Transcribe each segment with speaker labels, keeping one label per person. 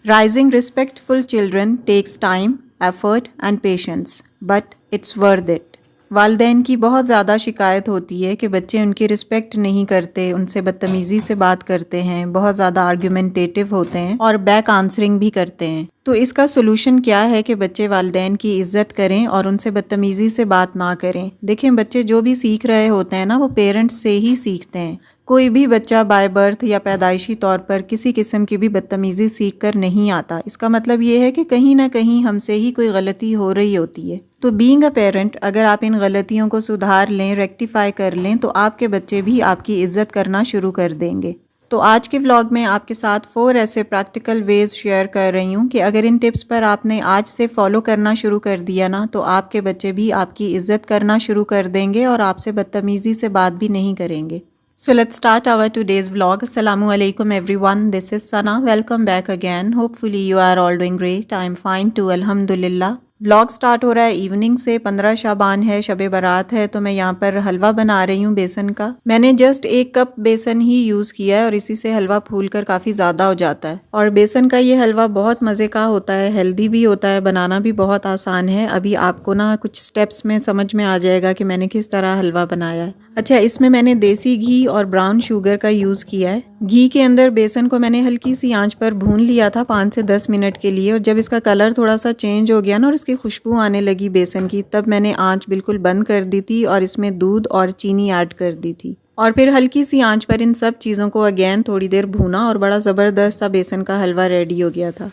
Speaker 1: Raising respectful children takes time, effort and patience, but it's worth it. والدین کی بہت زیادہ شکایت ہوتی ہے کہ بچے ان کی رسپیکٹ نہیں کرتے، ان سے بدتمیزی سے بات کرتے ہیں، بہت زیادہ آرگیومنٹیٹیو ہوتے ہیں اور بیک آنسرنگ بھی کرتے ہیں۔ تو اس کا سولوشن کیا ہے کہ بچے والدین کی عزت کریں اور ان سے بدتمیزی سے بات نہ کریں۔ دیکھیں بچے جو بھی سیکھ رہے ہوتے ہیں نا وہ پیرنٹس سے ہی سیکھتے ہیں۔ کوئی بھی بچہ بائی برتھ یا پیدائشی طور پر کسی قسم کی بھی بدتمیزی سیکھ کر نہیں آتا۔ اس کا مطلب یہ ہے کہ کہیں نہ کہیں ہم سے ہی کوئی غلطی ہو رہی ہوتی ہے۔ تو بینگ اے پیرنٹ اگر آپ ان غلطیوں کو سدھار لیں، ریکٹیفائی کر لیں تو آپ کے بچے بھی آپ کی عزت کرنا شروع کر دیں گے۔ تو آج کے ولاگ میں آپ کے ساتھ 4 ایسے پریکٹیکل ویز شیئر کر رہی ہوں کہ اگر ان ٹپس پر آپ نے آج سے فالو کرنا شروع کر دیا نا تو آپ کے بچے بھی آپ کی عزت کرنا شروع کر دیں گے اور آپ سے بدتمیزی سے بات بھی نہیں کریں گے۔ So let's start our today's vlog. Assalamu alaikum everyone. This is Sana. Welcome back again. Hopefully you are all doing great. I'm fine too. Alhamdulillah. Vlog start ہو رہا ہے ایوننگ سے۔ 15 شعبان ہے، شب برات ہے، تو میں یہاں پر حلوہ بنا رہی ہوں بیسن کا۔ میں نے جسٹ 1 کپ بیسن ہی یوز کیا ہے اور اسی سے حلوہ پھول کر کافی زیادہ ہو جاتا ہے۔ اور بیسن کا یہ حلوہ بہت مزے کا ہوتا ہے، ہیلدی بھی ہوتا ہے، بنانا بھی بہت آسان ہے۔ ابھی آپ کو نا کچھ سٹیپس میں سمجھ میں آ جائے گا کہ میں نے کس طرح حلوہ بنایا ہے۔ اچھا، اس میں نے دیسی گھی اور براؤن شوگر کا یوز کیا ہے۔ گھی کے اندر بیسن کو میں نے ہلکی سی آنچ پر بھون لیا تھا 5 سے 10 منٹ کے لیے، اور جب اس کا کلر تھوڑا سا چینج ہو گیا نا اور اس کی خوشبو آنے لگی بیسن کی، تب میں نے آنچ بالکل بند کر دی تھی اور اس میں دودھ اور چینی ایڈ کر دی تھی، اور پھر ہلکی سی آنچ پر ان سب چیزوں کو اگین تھوڑی دیر بھونا اور بڑا زبردست سا بیسن کا حلوہ ریڈی ہو گیا تھا۔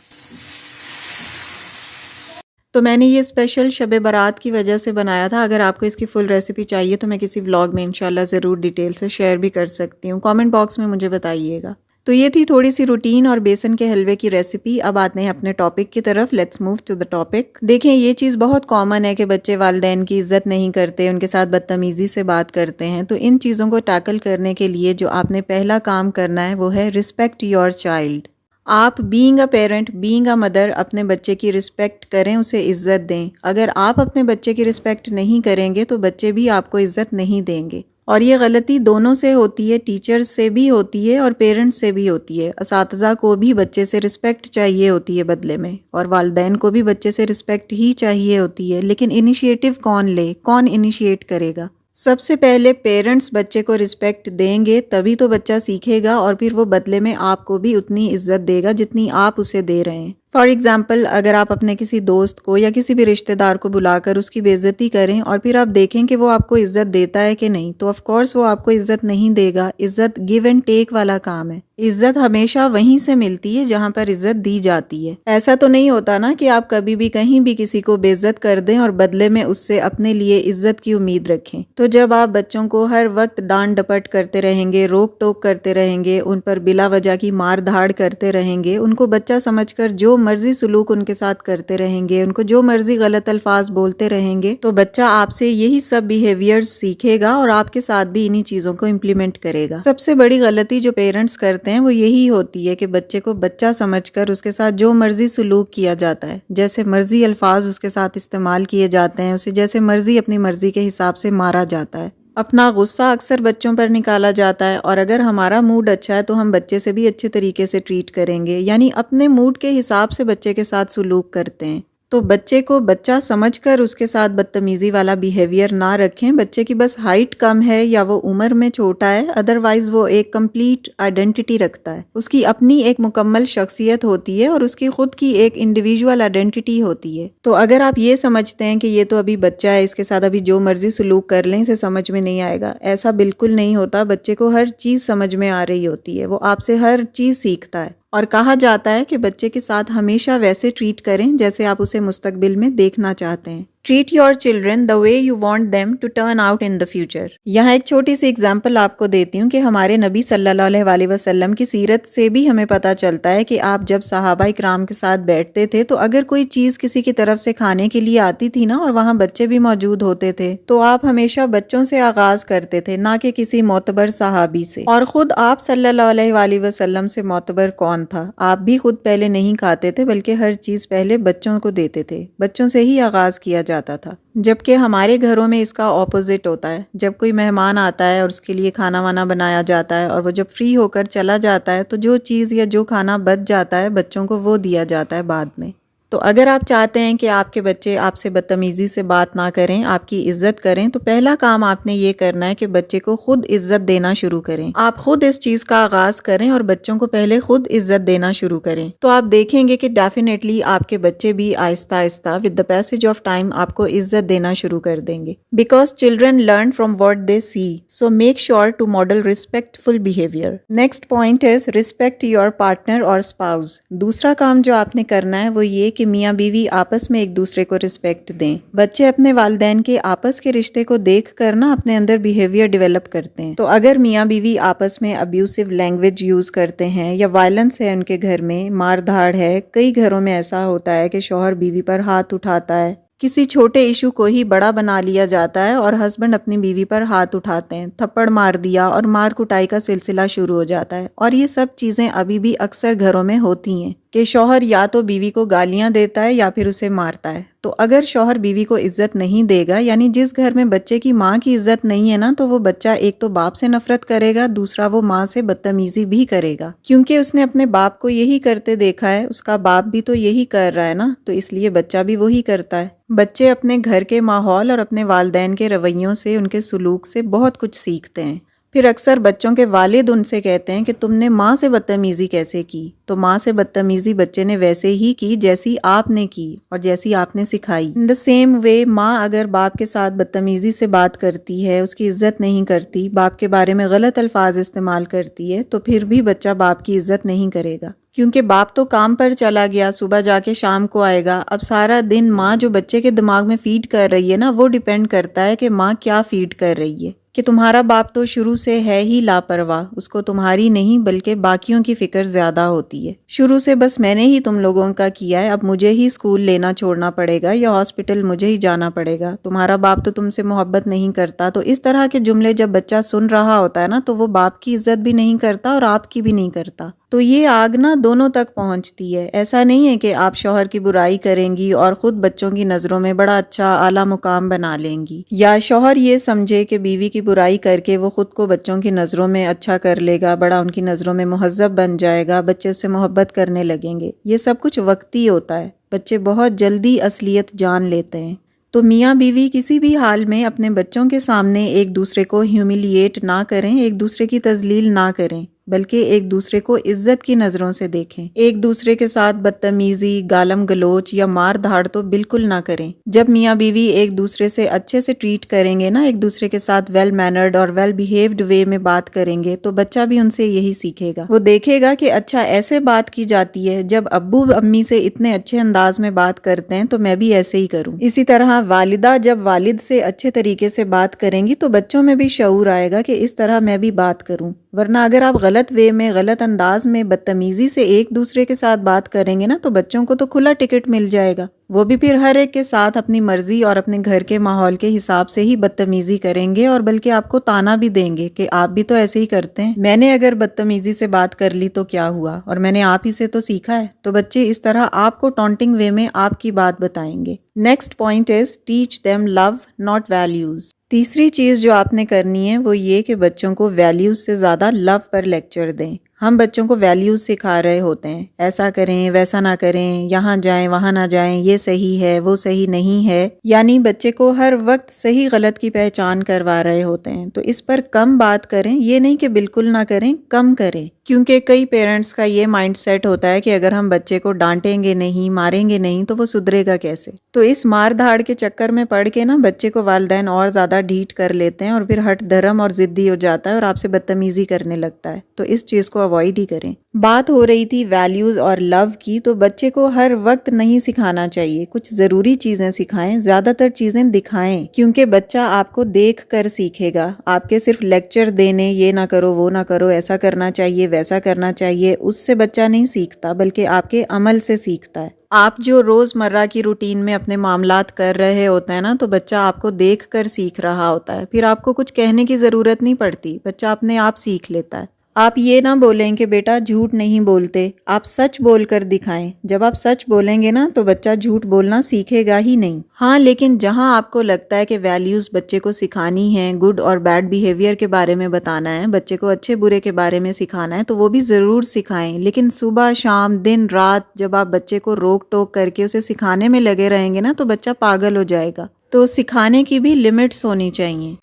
Speaker 1: تو میں نے یہ اسپیشل شب برات کی وجہ سے بنایا تھا۔ اگر آپ کو اس کی فل ریسیپی چاہیے تو میں کسی ولاگ میں انشاءاللہ ضرور ڈیٹیل سے شیئر بھی کر سکتی ہوں، کامنٹ باکس میں مجھے بتائیے گا۔ تو یہ تھی تھوڑی سی روٹین اور بیسن کے حلوے کی ریسیپی۔ اب آتے ہیں اپنے ٹاپک کی طرف، let's move to the topic. دیکھیں یہ چیز بہت کامن ہے کہ بچے والدین کی عزت نہیں کرتے، ان کے ساتھ بدتمیزی سے بات کرتے ہیں۔ تو ان چیزوں کو ٹیکل کرنے کے لیے جو آپ نے پہلا کام کرنا ہے وہ ہے رسپیکٹ یور چائلڈ۔ آپ being a parent, being a mother اپنے بچے کی رسپیکٹ کریں، اسے عزت دیں۔ اگر آپ اپنے بچے کی رسپیکٹ نہیں کریں گے تو بچے بھی آپ کو عزت نہیں دیں گے، اور یہ غلطی دونوں سے ہوتی ہے، ٹیچرز سے بھی ہوتی ہے اور پیرنٹس سے بھی ہوتی ہے۔ اساتذہ کو بھی بچے سے رسپیکٹ چاہیے ہوتی ہے بدلے میں، اور والدین کو بھی بچے سے رسپیکٹ ہی چاہیے ہوتی ہے، لیکن انیشیٹو کون لے، کون انیشیٹ کرے گا؟ سب سے پہلے پیرنٹس بچے کو رسپیکٹ دیں گے تبھی تو بچہ سیکھے گا، اور پھر وہ بدلے میں آپ کو بھی اتنی عزت دے گا جتنی آپ اسے دے رہے ہیں۔ فار ایگزامپل، اگر آپ اپنے کسی دوست کو یا کسی بھی رشتہ دار کو بلا کر اس کی بے عزتی کریں اور پھر آپ دیکھیں کہ وہ آپ کو عزت دیتا ہے کہ نہیں، تو آف کورس وہ آپ کو عزت نہیں دے گا۔ عزت گیو اینڈ ٹیک والا کام ہے۔ عزت ہمیشہ وہیں سے ملتی ہے جہاں پر عزت دی جاتی ہے۔ ایسا تو نہیں ہوتا نا کہ آپ کبھی بھی کہیں بھی کسی کو بے عزت کر دیں اور بدلے میں اس سے اپنے لیے عزت کی امید رکھیں۔ تو جب آپ بچوں کو ہر وقت ڈانٹ ڈپٹ کرتے رہیں گے، روک ٹوک کرتے رہیں گے، ان پر بلا وجہ کی مار دھاڑ کرتے رہیں گے، ان کو بچہ سمجھ کر جو مرضی سلوک ان کے ساتھ کرتے رہیں گے، ان کو جو مرضی غلط الفاظ بولتے رہیں گے، تو بچہ آپ سے یہی سب بیہیویئر سیکھے گا اور آپ کے ساتھ بھی انہی چیزوں کو امپلیمنٹ کرے گا۔ سب سے بڑی غلطی جو پیرنٹس کرتے ہیں وہ یہی ہوتی ہے کہ بچے کو بچہ سمجھ کر اس کے ساتھ جو مرضی سلوک کیا جاتا ہے، جیسے مرضی الفاظ اس کے ساتھ استعمال کیے جاتے ہیں، اسے جیسے مرضی اپنی مرضی کے حساب سے مارا جاتا ہے۔ اپنا غصہ اکثر بچوں پر نکالا جاتا ہے، اور اگر ہمارا موڈ اچھا ہے تو ہم بچے سے بھی اچھے طریقے سے ٹریٹ کریں گے، یعنی اپنے موڈ کے حساب سے بچے کے ساتھ سلوک کرتے ہیں۔ تو بچے کو بچہ سمجھ کر اس کے ساتھ بدتمیزی والا بیہیویئر نہ رکھیں۔ بچے کی بس ہائٹ کم ہے یا وہ عمر میں چھوٹا ہے، ادروائز وہ ایک کمپلیٹ آئیڈینٹی رکھتا ہے، اس کی اپنی ایک مکمل شخصیت ہوتی ہے اور اس کی خود کی ایک انڈیویجول آئیڈینٹی ہوتی ہے۔ تو اگر آپ یہ سمجھتے ہیں کہ یہ تو ابھی بچہ ہے، اس کے ساتھ ابھی جو مرضی سلوک کر لیں اسے سمجھ میں نہیں آئے گا، ایسا بالکل نہیں ہوتا۔ بچے کو ہر چیز سمجھ میں آ رہی ہوتی ہے، وہ آپ سے ہر چیز سیکھتا ہے، اور کہا جاتا ہے کہ بچے کے ساتھ ہمیشہ ویسے ٹریٹ کریں جیسے آپ اسے مستقبل میں دیکھنا چاہتے ہیں۔ Treat your children the way you want them to turn out in the future. یہاں ایک چھوٹی سی اگزامپل آپ کو دیتی ہوں کہ ہمارے نبی صلی اللہ علیہ وسلم کی سیرت سے بھی ہمیں پتہ چلتا ہے کہ آپ جب صحابہ اکرام کے ساتھ بیٹھتے تھے تو اگر کوئی چیز کسی کی طرف سے کھانے کے لیے آتی تھی نا اور وہاں بچے بھی موجود ہوتے تھے تو آپ ہمیشہ بچوں سے آغاز کرتے تھے، نہ کہ کسی معتبر صحابی سے۔ اور خود آپ صلی اللہ علیہ وسلم سے معتبر کون تھا؟ آپ بھی خود پہلے نہیں کھاتے تھے، بلکہ ہر چیز پہلے بچوں کو دیتے تھے، بچوں سے ہی آغاز کیا جاتا تھا، جبکہ ہمارے گھروں میں اس کا اپوزٹ ہوتا ہے۔ جب کوئی مہمان آتا ہے اور اس کے لیے کھانا وانا بنایا جاتا ہے اور وہ جب فری ہو کر چلا جاتا ہے تو جو چیز یا جو کھانا بچ جاتا ہے بچوں کو وہ دیا جاتا ہے بعد میں۔ تو اگر آپ چاہتے ہیں کہ آپ کے بچے آپ سے بدتمیزی سے بات نہ کریں، آپ کی عزت کریں، تو پہلا کام آپ نے یہ کرنا ہے کہ بچے کو خود عزت دینا شروع کریں۔ آپ خود اس چیز کا آغاز کریں اور بچوں کو پہلے خود عزت دینا شروع کریں، تو آپ دیکھیں گے کہ ڈیفینیٹلی آپ کے بچے بھی آہستہ آہستہ with the passage of time آپ کو عزت دینا شروع کر دیں گے۔ Because children learn from what they see, so make sure to model respectful behaviour. Next point is respect your partner اور اسپاؤز۔ دوسرا کام جو آپ نے کرنا ہے وہ یہ کہ میاں بیوی آپس میں ایک دوسرے کو رسپیکٹ دیں۔ بچے اپنے والدین کے آپس کے رشتے کو دیکھ کر نا اپنے اندر بیہیویئر ڈیولپ کرتے ہیں۔ تو اگر میاں بیوی آپس میں ابیوسو لینگویج یوز کرتے ہیں یا وائلنس ہے ان کے گھر میں، مار دھاڑ ہے، کئی گھروں میں ایسا ہوتا ہے کہ شوہر بیوی پر ہاتھ اٹھاتا ہے، کسی چھوٹے ایشو کو ہی بڑا بنا لیا جاتا ہے اور ہسبینڈ اپنی بیوی پر ہاتھ اٹھاتے ہیں، تھپڑ مار دیا اور مار کٹائی کا سلسلہ شروع ہو جاتا ہے۔ اور یہ سب چیزیں ابھی بھی اکثر گھروں میں ہوتی ہیں کہ شوہر یا تو بیوی کو گالیاں دیتا ہے یا پھر اسے مارتا ہے۔ تو اگر شوہر بیوی کو عزت نہیں دے گا، یعنی جس گھر میں بچے کی ماں کی عزت نہیں ہے نا، تو وہ بچہ ایک تو باپ سے نفرت کرے گا، دوسرا وہ ماں سے بدتمیزی بھی کرے گا، کیونکہ اس نے اپنے باپ کو یہی کرتے دیکھا ہے، اس کا باپ بھی تو یہی کر رہا ہے نا، تو اس لیے بچہ بھی وہی کرتا ہے۔ بچے اپنے گھر کے ماحول اور اپنے والدین کے رویوں سے، ان کے سلوک سے بہت کچھ سیکھتے ہیں۔ پھر اکثر بچوں کے والد ان سے کہتے ہیں کہ تم نے ماں سے بدتمیزی کیسے کی؟ تو ماں سے بدتمیزی بچے نے ویسے ہی کی جیسی آپ نے کی اور جیسی آپ نے سکھائی۔ ان دا سیم وے ماں اگر باپ کے ساتھ بدتمیزی سے بات کرتی ہے، اس کی عزت نہیں کرتی، باپ کے بارے میں غلط الفاظ استعمال کرتی ہے، تو پھر بھی بچہ باپ کی عزت نہیں کرے گا، کیونکہ باپ تو کام پر چلا گیا، صبح جا کے شام کو آئے گا۔ اب سارا دن ماں جو بچے کے دماغ میں فیڈ کر رہی ہے نا، وہ ڈیپینڈ کرتا ہے کہ ماں کیا فیڈ کر رہی ہے، کہ تمہارا باپ تو شروع سے ہے ہی لاپرواہ، اس کو تمہاری نہیں بلکہ باقیوں کی فکر زیادہ ہوتی ہے، شروع سے بس میں نے ہی تم لوگوں کا کیا ہے، اب مجھے ہی اسکول لینا چھوڑنا پڑے گا یا ہاسپٹل مجھے ہی جانا پڑے گا، تمہارا باپ تو تم سے محبت نہیں کرتا۔ تو اس طرح کے جملے جب بچہ سن رہا ہوتا ہے نا، تو وہ باپ کی عزت بھی نہیں کرتا اور آپ کی بھی نہیں کرتا۔ تو یہ آگ نا دونوں تک پہنچتی ہے۔ ایسا نہیں ہے کہ آپ شوہر کی برائی کریں گی اور خود بچوں کی نظروں میں بڑا اچھا اعلیٰ مقام بنا لیں گی، یا شوہر یہ سمجھے کہ بیوی کی برائی کر کے وہ خود کو بچوں کی نظروں میں اچھا کر لے گا، بڑا ان کی نظروں میں مہذب بن جائے گا، بچے اس سے محبت کرنے لگیں گے۔ یہ سب کچھ وقتی ہوتا ہے، بچے بہت جلدی اصلیت جان لیتے ہیں۔ تو میاں بیوی کسی بھی حال میں اپنے بچوں کے سامنے ایک دوسرے کو ہیوملیٹ نہ کریں، ایک دوسرے کی تذلیل نہ کریں، بلکہ ایک دوسرے کو عزت کی نظروں سے دیکھیں۔ ایک دوسرے کے ساتھ بدتمیزی، گالم گلوچ یا مار دھاڑ تو بالکل نہ کریں۔ جب میاں بیوی ایک دوسرے سے اچھے سے ٹریٹ کریں گے نا، ایک دوسرے کے ساتھ ویل مینرڈ اور ویل بیہیوڈ وے میں بات کریں گے، تو بچہ بھی ان سے یہی سیکھے گا۔ وہ دیکھے گا کہ اچھا ایسے بات کی جاتی ہے، جب ابو امی سے اتنے اچھے انداز میں بات کرتے ہیں تو میں بھی ایسے ہی کروں۔ اسی طرح والدہ جب والد سے اچھے طریقے سے بات کریں گی تو بچوں میں بھی شعور آئے گا کہ اس طرح میں بھی بات کروں۔ ورنہ اگر آپ غلط وے میں، غلط انداز میں، بدتمیزی سے ایک دوسرے کے ساتھ بات کریں گے نا، تو بچوں کو تو کھلا ٹکٹ مل جائے گا، وہ بھی پھر ہر ایک کے ساتھ اپنی مرضی اور اپنے گھر کے ماحول کے حساب سے ہی بدتمیزی کریں گے، اور بلکہ آپ کو تانا بھی دیں گے کہ آپ بھی تو ایسے ہی کرتے ہیں، میں نے اگر بدتمیزی سے بات کر لی تو کیا ہوا، اور میں نے آپ ہی سے تو سیکھا ہے۔ تو بچے اس طرح آپ کو ٹونٹنگ وے میں آپ کی بات بتائیں گے۔ Next point is teach them love not values. تیسری چیز جو آپ نے کرنی ہے وہ یہ کہ بچوں کو ویلیوز سے زیادہ لو پر لیکچر دیں۔ ہم بچوں کو ویلیوز سکھا رہے ہوتے ہیں، ایسا کریں، ویسا نہ کریں، یہاں جائیں، وہاں نہ جائیں، یہ صحیح ہے، وہ صحیح نہیں ہے، یعنی بچے کو ہر وقت صحیح غلط کی پہچان کروا رہے ہوتے ہیں۔ تو اس پر کم بات کریں، یہ نہیں کہ بالکل نہ کریں، کم کریں، کیونکہ کئی پیرنٹس کا یہ مائنڈ سیٹ ہوتا ہے کہ اگر ہم بچے کو ڈانٹیں گے نہیں، ماریں گے نہیں تو وہ سدھرے گا کیسے۔ تو اس مار دھاڑ کے چکر میں پڑ کے نا بچے کو والدین اور زیادہ ڈھیٹ کر لیتے ہیں اور پھر ہٹ دھرم اور ضدی ہو جاتا ہے اور آپ سے بدتمیزی کرنے لگتا ہے۔ تو اس چیز کو اوائڈ ہی کریں۔ بات ہو رہی تھی ویلیوز اور لو کی، تو بچے کو ہر وقت نہیں سکھانا چاہیے، کچھ ضروری چیزیں سکھائیں، زیادہ تر چیزیں دکھائیں، کیونکہ بچہ آپ کو دیکھ کر سیکھے گا۔ آپ کے صرف لیکچر دینے، یہ نہ کرو، وہ نہ کرو، ایسا کرنا چاہیے، ویسا کرنا چاہیے، اس سے بچہ نہیں سیکھتا، بلکہ آپ کے عمل سے سیکھتا ہے۔ آپ جو روز مرہ کی روٹین میں اپنے معاملات کر رہے ہوتے ہیں نا، تو بچہ آپ کو دیکھ کر سیکھ رہا ہوتا ہے، پھر آپ کو کچھ کہنے کی ضرورت نہیں پڑتی، بچہ اپنے آپ سیکھ لیتا ہے۔ آپ یہ نہ بولیں کہ بیٹا جھوٹ نہیں بولتے، آپ سچ بول کر دکھائیں۔ جب آپ سچ بولیں گے نا تو بچہ جھوٹ بولنا سیکھے گا ہی نہیں۔ ہاں لیکن جہاں آپ کو لگتا ہے کہ ویلیوز بچے کو سکھانی ہیں، گڈ اور بیڈ بیہیویئر کے بارے میں بتانا ہے، بچے کو اچھے برے کے بارے میں سکھانا ہے، تو وہ بھی ضرور سکھائیں۔ لیکن صبح شام دن رات جب آپ بچے کو روک ٹوک کر کے اسے سکھانے میں لگے رہیں گے نا تو بچہ پاگل ہو جائے گا۔ تو سکھانے کی بھی لمٹس ہونی چاہیے۔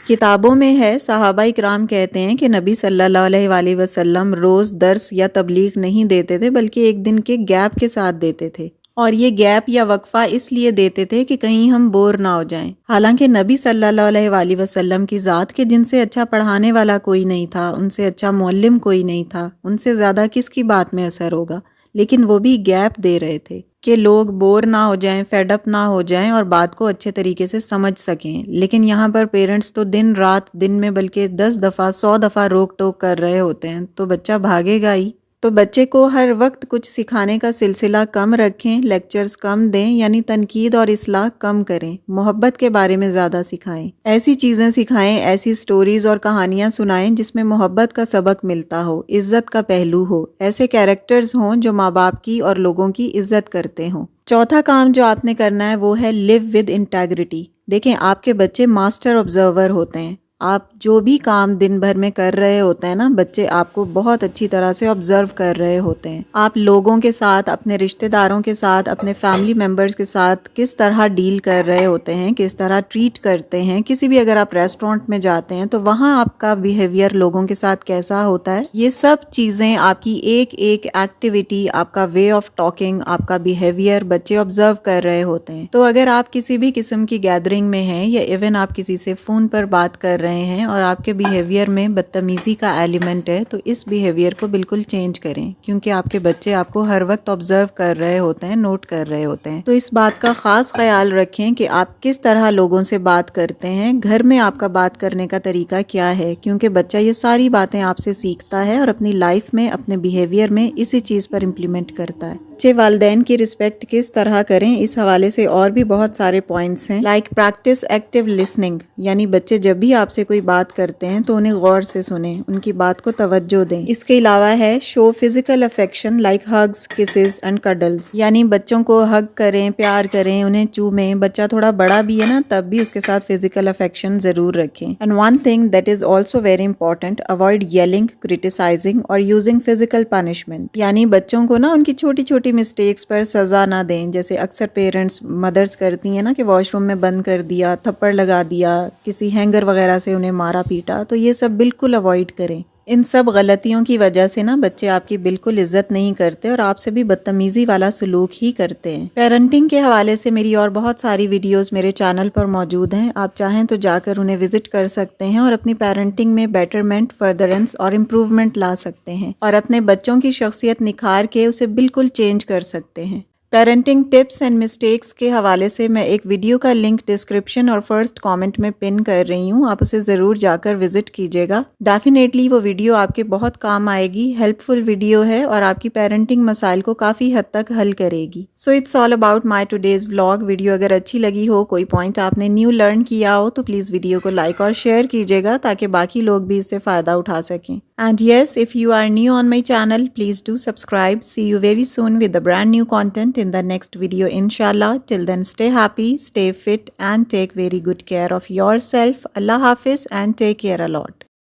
Speaker 1: کتابوں میں ہے، صحابہ اکرام کہتے ہیں کہ نبی صلی اللہ علیہ وآلہ وسلم روز درس یا تبلیغ نہیں دیتے تھے بلکہ ایک دن کے گیپ کے ساتھ دیتے تھے، اور یہ گیپ یا وقفہ اس لیے دیتے تھے کہ کہیں ہم بور نہ ہو جائیں۔ حالانکہ نبی صلی اللہ علیہ وآلہ وسلم کی ذات کہ جن سے اچھا پڑھانے والا کوئی نہیں تھا، ان سے اچھا معلم کوئی نہیں تھا، ان سے زیادہ کس کی بات میں اثر ہوگا، لیکن وہ بھی گیپ دے رہے تھے کہ لوگ بور نہ ہو جائیں، فیڈ اپ نہ ہو جائیں اور بات کو اچھے طریقے سے سمجھ سکیں۔ لیکن یہاں پر پیرنٹس تو دن رات، دن میں بلکہ 10 دفعہ 100 دفعہ روک ٹوک کر رہے ہوتے ہیں، تو بچہ بھاگے گا ہی۔ تو بچے کو ہر وقت کچھ سکھانے کا سلسلہ کم رکھیں، لیکچرز کم دیں، یعنی تنقید اور اصلاح کم کریں، محبت کے بارے میں زیادہ سکھائیں، ایسی چیزیں سکھائیں، ایسی سٹوریز اور کہانیاں سنائیں جس میں محبت کا سبق ملتا ہو، عزت کا پہلو ہو، ایسے کیریکٹرز ہوں جو ماں باپ کی اور لوگوں کی عزت کرتے ہوں۔ چوتھا کام جو آپ نے کرنا ہے وہ ہے لیو ود انٹیگریٹی۔ دیکھیں آپ کے بچے ماسٹر آبزرور ہوتے ہیں، آپ جو بھی کام دن بھر میں کر رہے ہوتے ہیں نا، بچے آپ کو بہت اچھی طرح سے آبزرو کر رہے ہوتے ہیں۔ آپ لوگوں کے ساتھ، اپنے رشتہ داروں کے ساتھ، اپنے فیملی ممبرز کے ساتھ کس طرح ڈیل کر رہے ہوتے ہیں، کس طرح ٹریٹ کرتے ہیں۔ کسی بھی اگر آپ ریسٹورینٹ میں جاتے ہیں تو وہاں آپ کا بیہیویئر لوگوں کے ساتھ کیسا ہوتا ہے، یہ سب چیزیں آپ کی ایک ایک ایکٹیویٹی، آپ کا وے آف ٹاکنگ، آپ کا بیہیویئر بچے آبزرو کر رہے ہوتے ہیں۔ تو اگر آپ کسی بھی قسم کی گیدرنگ میں ہیں یا ایون آپ کسی سے فون پر بات کر رہے ہیں اور آپ کے بیہیویئر میں بدتمیزی کا ایلیمنٹ ہے، تو اس بیہیویئر کو بالکل چینج کریں، کیونکہ آپ کے بچے آپ کو ہر وقت آبزرو کر رہے ہوتے ہیں، نوٹ کر رہے ہوتے ہیں۔ تو اس بات کا خاص خیال رکھیں کہ آپ کس طرح لوگوں سے بات کرتے ہیں، گھر میں آپ کا بات کرنے کا طریقہ کیا ہے، کیونکہ بچہ یہ ساری باتیں آپ سے سیکھتا ہے اور اپنی لائف میں، اپنے بیہیویئر میں اسی چیز پر امپلیمنٹ کرتا ہے۔ بچے والدین کی رسپیکٹ کس طرح کریں، اس حوالے سے اور بھی بہت سارے پوائنٹس ہیں، لائک پریکٹس ایکٹیو لسننگ، یعنی بچے جب بھی آپ سے کوئی بات کرتے ہیں تو انہیں غور سے سنیں، ان کی بات کو توجہ دیں۔ اس کے علاوہ ہے show physical affection like hugs, kisses and cuddles, یعنی بچوں کو ہگ کریں، پیار کریں، انہیں چومیں۔ بچہ تھوڑا بڑا بھی ہے نا تب بھی اس کے ساتھ فزیکل افیکشن ضرور رکھیں۔ And one thing that is also very important, avoid yelling, criticising اور یوزنگ فزیکل پنشمنٹ، یعنی بچوں کو نا ان کی چھوٹی چھوٹی مسٹیکس پر سزا نہ دیں، جیسے اکثر پیرنٹس مدرس کرتی ہیں نا کہ واش روم میں بند کر دیا، تھپڑ لگا دیا، کسی ہینگر وغیرہ سے انہیں مارا پیٹا، تو یہ سب بالکل اوائڈ کریں۔ ان سب غلطیوں کی وجہ سے نا بچے آپ کی بالکل عزت نہیں کرتے اور آپ سے بھی بدتمیزی والا سلوک ہی کرتے ہیں۔ پیرنٹنگ کے حوالے سے میری اور بہت ساری ویڈیوز میرے چینل پر موجود ہیں، آپ چاہیں تو جا کر انہیں وزٹ کر سکتے ہیں اور اپنی پیرنٹنگ میں بیٹرمنٹ، فردرنس اور امپروومنٹ لا سکتے ہیں اور اپنے بچوں کی شخصیت نکھار کے اسے بالکل چینج کر سکتے ہیں۔ پیرنٹنگ ٹپس اینڈ مسٹیکس کے حوالے سے میں ایک ویڈیو کا لنک ڈسکرپشن اور فرسٹ کامنٹ میں پن کر رہی ہوں، آپ اسے ضرور جا کر وزٹ کیجیے گا۔ ڈیفینیٹلی وہ ویڈیو آپ کے بہت کام آئے گی، ہیلپ فل ویڈیو ہے اور آپ کی پیرنٹنگ مسائل کو کافی حد تک حل کرے گی۔ So it's all about my today's vlog. Video اگر اچھی لگی ہو، کوئی پوائنٹ آپ نے نیو لرن کیا ہو تو پلیز ویڈیو کو لائک اور شیئر کیجیے گا تاکہ باقی لوگ بھی اس سے فائدہ اٹھا سکیں۔ And yes, if you are new on my channel, please do subscribe. See you very soon with the brand new content in the next video, inshallah. Till then, stay happy, stay fit and take very good care of yourself. Allah Hafiz and take care a lot.